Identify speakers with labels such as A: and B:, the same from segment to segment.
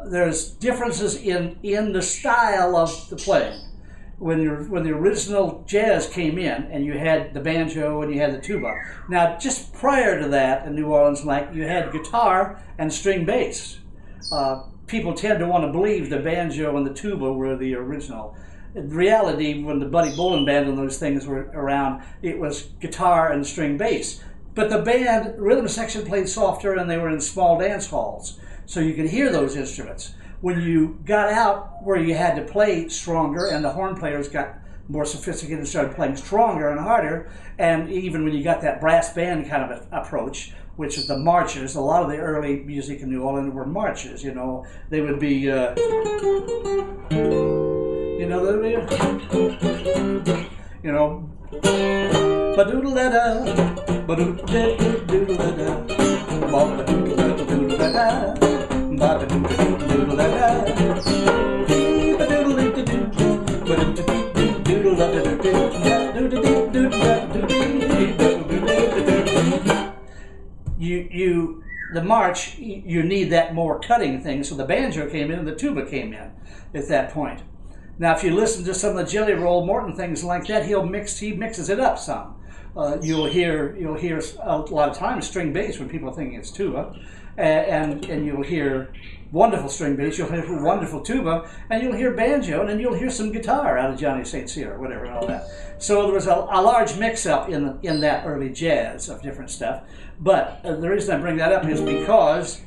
A: There's differences in the style of the playing. When the original jazz came in, and you had the banjo and you had the tuba. Now, just prior to that in New Orleans, like, you had guitar and string bass. People tend to want to believe the banjo and the tuba were the original. In reality, when the Buddy Bolin Band and those things were around, it was guitar and string bass. But the band, rhythm section, played softer, and they were in small dance halls, so you could hear those instruments. When you got out where you had to play stronger, and the horn players got more sophisticated and started playing stronger and harder, and even when you got that brass band kind of approach, which is the marches, a lot of the early music in New Orleans were marches, you know. They would be, you know, ba-doodle-da-da, ba-doodle-da-da-doodle-da-da, ba-ba-doodle-da-da-doodle-da-da, ba-ba-doodle-da-doodle-da-da, ba-doodle-da-da-doo, ba-doodle-da-da-doo-da-da-doo-da-da-doo-da-da-doo. The march, you need that more cutting thing, so the banjo came in and the tuba came in at that point. Now, if you listen to some of the Jelly Roll Morton things like that, he mixes it up some. You'll hear a lot of times string bass when people think it's tuba, and you'll hear wonderful string bass, you'll hear wonderful tuba, and you'll hear banjo, and then you'll hear some guitar out of Johnny St. Cyr or whatever and all that. So there was a large mix-up in that early jazz of different stuff. But the reason I bring that up is because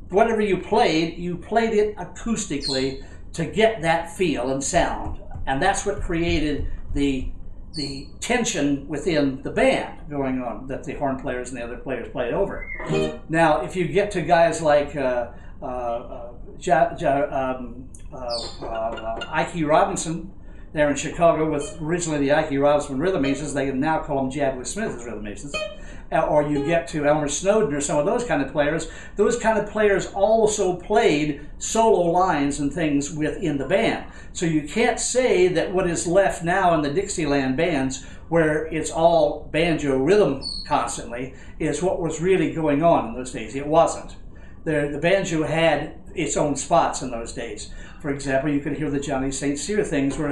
A: whatever you played it acoustically to get that feel and sound, and that's what created the tension within the band going on that the horn players and the other players played over. Now, if you get to guys like Ike Robinson there in Chicago, with originally the Ike Robinson Rhythm Masons, they now call them Jabberwock Smith's Rhythm Masons. Or you get to Elmer Snowden or some of those kind of players also played solo lines and things within the band. So you can't say that what is left now in the Dixieland bands, where it's all banjo rhythm constantly, is what was really going on in those days. It wasn't. The banjo had its own spots in those days. For example, you could hear the Johnny St. Cyr things where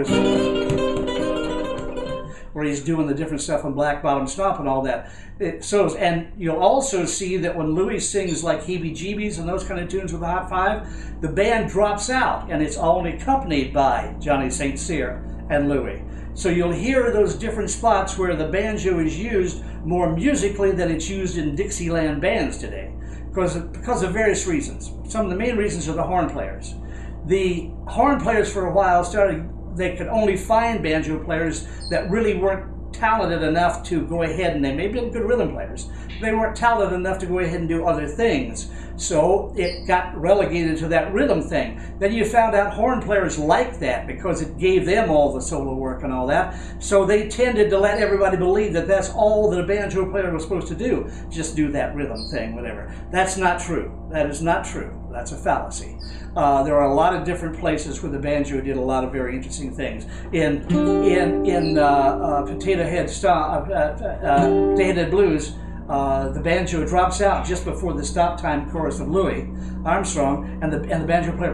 A: he's doing the different stuff on Black Bottom Stomp and all that. And you'll also see that when Louis sings like Heebie Jeebies and those kind of tunes with the Hot Five, the band drops out and it's only accompanied by Johnny St. Cyr and Louis. So you'll hear those different spots where the banjo is used more musically than it's used in Dixieland bands today, because of various reasons. Some of the main reasons are the horn players. The horn players for a while they could only find banjo players that really weren't talented enough to go ahead, and they may have been good rhythm players. They weren't talented enough to go ahead and do other things. So it got relegated to that rhythm thing. Then you found out horn players liked that because it gave them all the solo work and all that. So they tended to let everybody believe that that's all that a banjo player was supposed to do. Just do that rhythm thing, whatever. That's not true. That is not true. That's a fallacy. There are a lot of different places where the banjo did a lot of very interesting things. In Potato Head Blues, the banjo drops out just before the stop time chorus of Louis Armstrong, and the banjo player,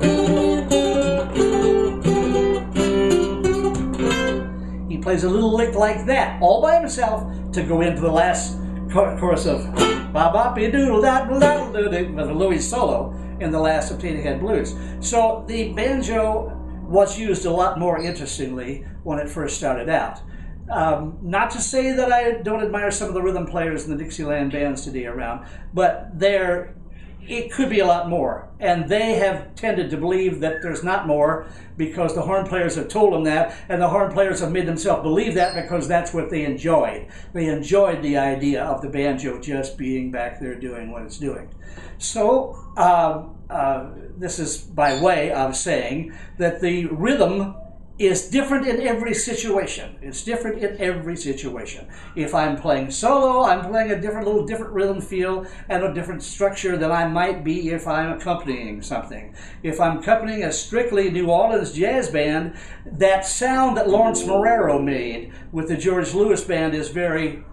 A: he plays a little lick like that all by himself to go into the last chorus of ba ba be doodle da da da with Louis solo in the last of Potato Head Blues. So the banjo was used a lot more interestingly when it first started out. Not to say that I don't admire some of the rhythm players in the Dixieland bands today around, but it could be a lot more. And they have tended to believe that there's not more because the horn players have told them that, and the horn players have made themselves believe that because that's what they enjoyed. They enjoyed the idea of the banjo just being back there doing what it's doing. So this is by way of saying that the rhythm is different in every situation. It's different in every situation. If I'm playing solo, I'm playing a little different rhythm feel and a different structure than I might be if I'm accompanying something. If I'm accompanying a strictly New Orleans jazz band, that sound that Lawrence Marrero made with the George Lewis Band is very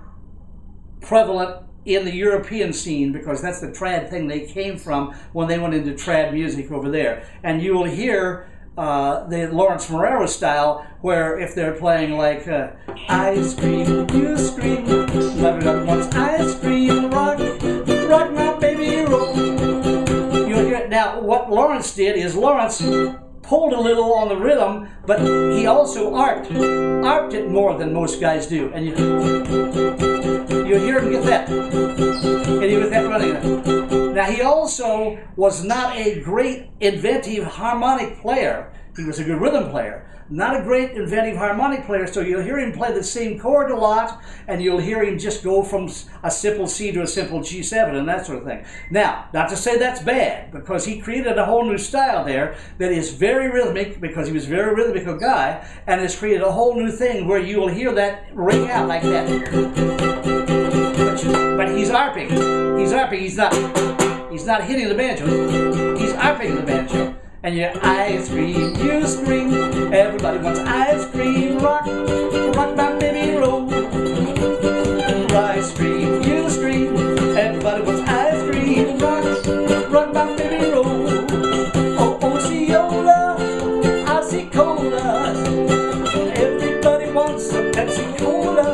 A: prevalent in the European scene, because that's the trad thing they came from when they went into trad music over there. And you will hear the Lawrence Morero style, where if they're playing like I scream, you scream, love it up once, I scream, rock, rock my baby, roll. You'll hear it. Now, what Lawrence did is Lawrence pulled a little on the rhythm, but he also arped it more than most guys do. And you hear him get that. And he with that running. Now, he also was not a great inventive harmonic player. He was a good rhythm player. Not a great inventive harmonic player, so you'll hear him play the same chord a lot, and you'll hear him just go from a simple C to a simple G7 and that sort of thing. Now, not to say that's bad, because he created a whole new style there that is very rhythmic, because he was a very rhythmical guy, and has created a whole new thing where you will hear that ring out like that. But he's arping. He's arping. He's not hitting the banjo. He's arping the banjo. And your ice cream, you scream. Everybody wants ice cream. Rock, rock my baby, roll. Ice cream, you scream. Everybody wants ice cream. Rock, rock my baby, roll. Oh, Osceola, Icy Cola. Everybody wants some Pepsi Cola.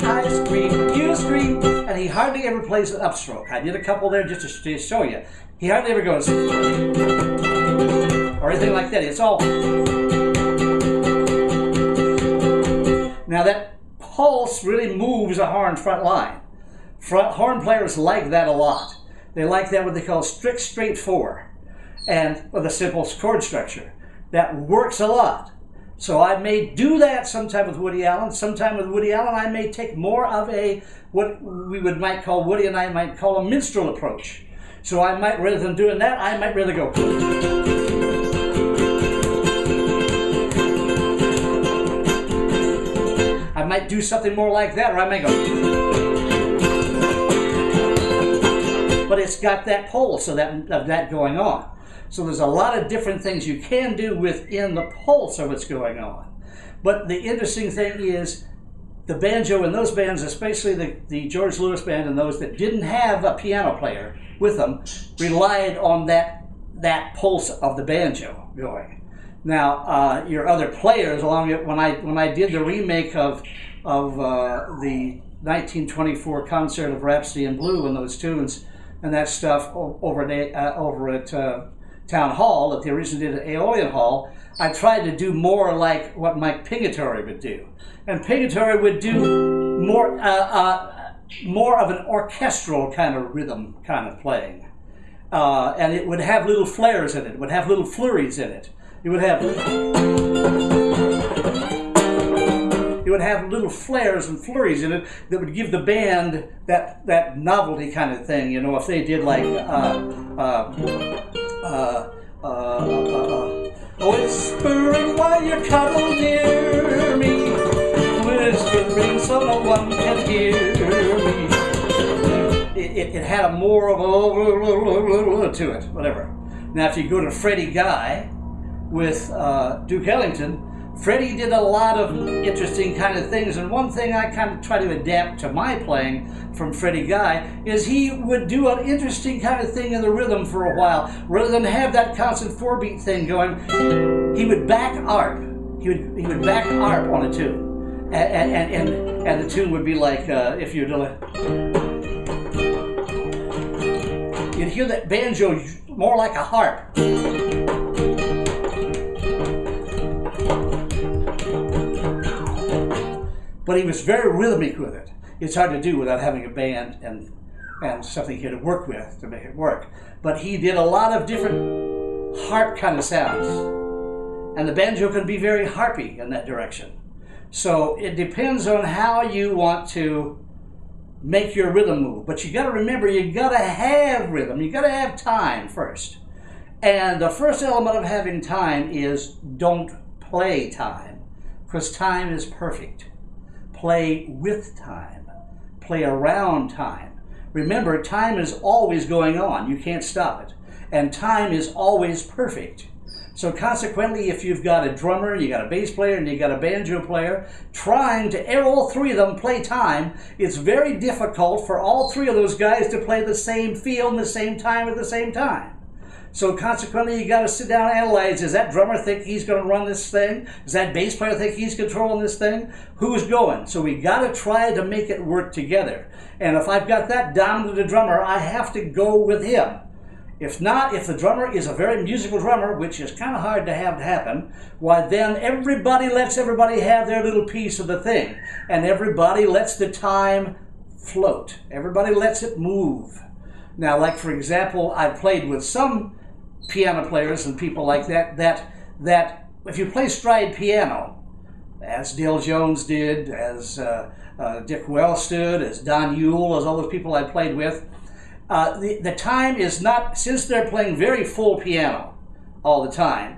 A: Ice cream, you scream. And he hardly ever plays an upstroke. I did a couple there just to show you. He hardly ever goes or anything like that. It's all. Now that pulse really moves a horn front line. Horn players like that a lot. They like that what they call strict straight 4, and with a simple chord structure. That works a lot. So I may do that sometime with Woody Allen. Sometime with Woody Allen I may take more of a, what we might call, Woody and I might call a minstrel approach. So I might, rather than doing that, I might rather go. I might do something more like that, or I might go. But it's got that pulse of that going on. So there's a lot of different things you can do within the pulse of what's going on. But the interesting thing is, the banjo in those bands, especially the George Lewis band and those that didn't have a piano player with them, relied on that pulse of the banjo going. Now, your other players, along it, when I did the remake of the 1924 concert of Rhapsody in Blue and those tunes and that stuff over at Town Hall, that they originally did at Aeolian Hall, I tried to do more like what Mike Pingatory would do. And Pingatory would do more of an orchestral kind of rhythm kind of playing. And it would have little flares in it. It would have little flurries in it. It would have little flares and flurries in it that would give the band that novelty kind of thing. You know, if they did like whispering while you cuddle near me, whispering so no one can hear me. It had a more of a to it, whatever. Now, if you go to Freddie Guy with Duke Ellington, Freddie did a lot of interesting kind of things, and one thing I kind of try to adapt to my playing from Freddie Guy is he would do an interesting kind of thing in the rhythm for a while. Rather than have that constant 4-beat thing going, he would back arp. He would back arp on a tune, and the tune would be like if you'd hear that banjo more like a harp. But he was very rhythmic with it. It's hard to do without having a band and something here to work with to make it work. But he did a lot of different harp kind of sounds. And the banjo can be very harpy in that direction. So it depends on how you want to make your rhythm move. But you got to remember, you got to have rhythm. You got to have time first. And the first element of having time is don't play time, because time is perfect. Play with time. Play around time. Remember, time is always going on. You can't stop it. And time is always perfect. So consequently, if you've got a drummer, you got a bass player, and you got a banjo player, trying to all three of them play time, it's very difficult for all three of those guys to play the same feel and the same time at the same time. So consequently, you got to sit down and analyze, does that drummer think he's going to run this thing? Does that bass player think he's controlling this thing? Who's going? So we got to try to make it work together. And if I've got that down to the drummer, I have to go with him. If not, if the drummer is a very musical drummer, which is kind of hard to have happen, why then everybody lets everybody have their little piece of the thing. And everybody lets the time float. Everybody lets it move. Now, like for example, I've played with some piano players and people like that if you play stride piano, as Dale Jones did, as Dick Wells did, as Don Yule, as all those people I played with, the time is not, since they're playing very full piano all the time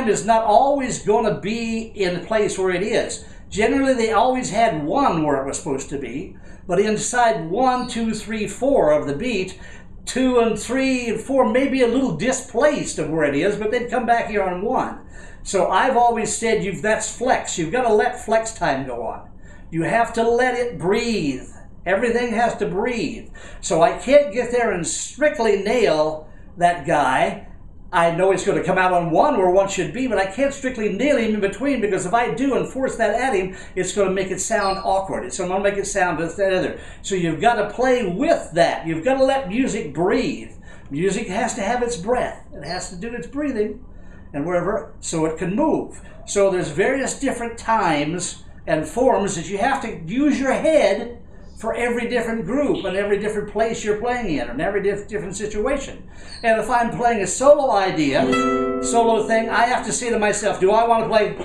A: is not always going to be in the place where it is. Generally, they always had one where it was supposed to be, but inside 1, 2, 3, 4 of the beat, 2 and 3 and 4 may be a little displaced of where it is, but they'd come back here on 1. So I've always said that's flex. You've got to let flex time go on. You have to let it breathe. Everything has to breathe. So I can't get there and strictly nail that guy. I know it's going to come out on 1 where 1 should be, but I can't strictly nail him in between, because if I do and force that at him, it's going to make it sound awkward. It's going to make it sound this, that, other. So you've got to play with that. You've got to let music breathe. Music has to have its breath. It has to do its breathing and wherever, so it can move. So there's various different times and forms that you have to use your head for every different group and every different place you're playing in and every different situation. And if I'm playing a solo solo thing, I have to say to myself, do I want to play?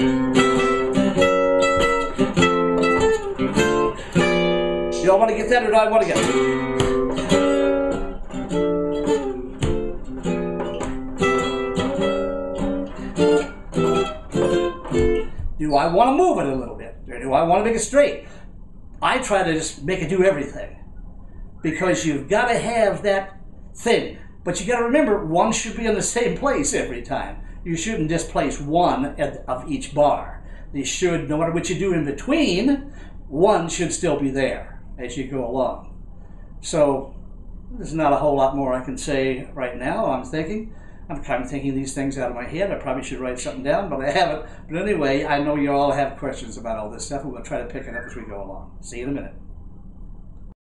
A: Do I want to get that, or do I want to get? Do I want to move it a little bit, or do I want to make it straight? I try to just make it do everything, because you've got to have that thing. But you got to remember, 1 should be in the same place every time. You shouldn't displace 1 of each bar. They should, no matter what you do in between, 1 should still be there as you go along. So there's not a whole lot more I can say right now. I'm kind of thinking these things out of my head. I probably should write something down, but I haven't. But anyway, I know you all have questions about all this stuff. We're going to try to pick it up as we go along. See you in a minute.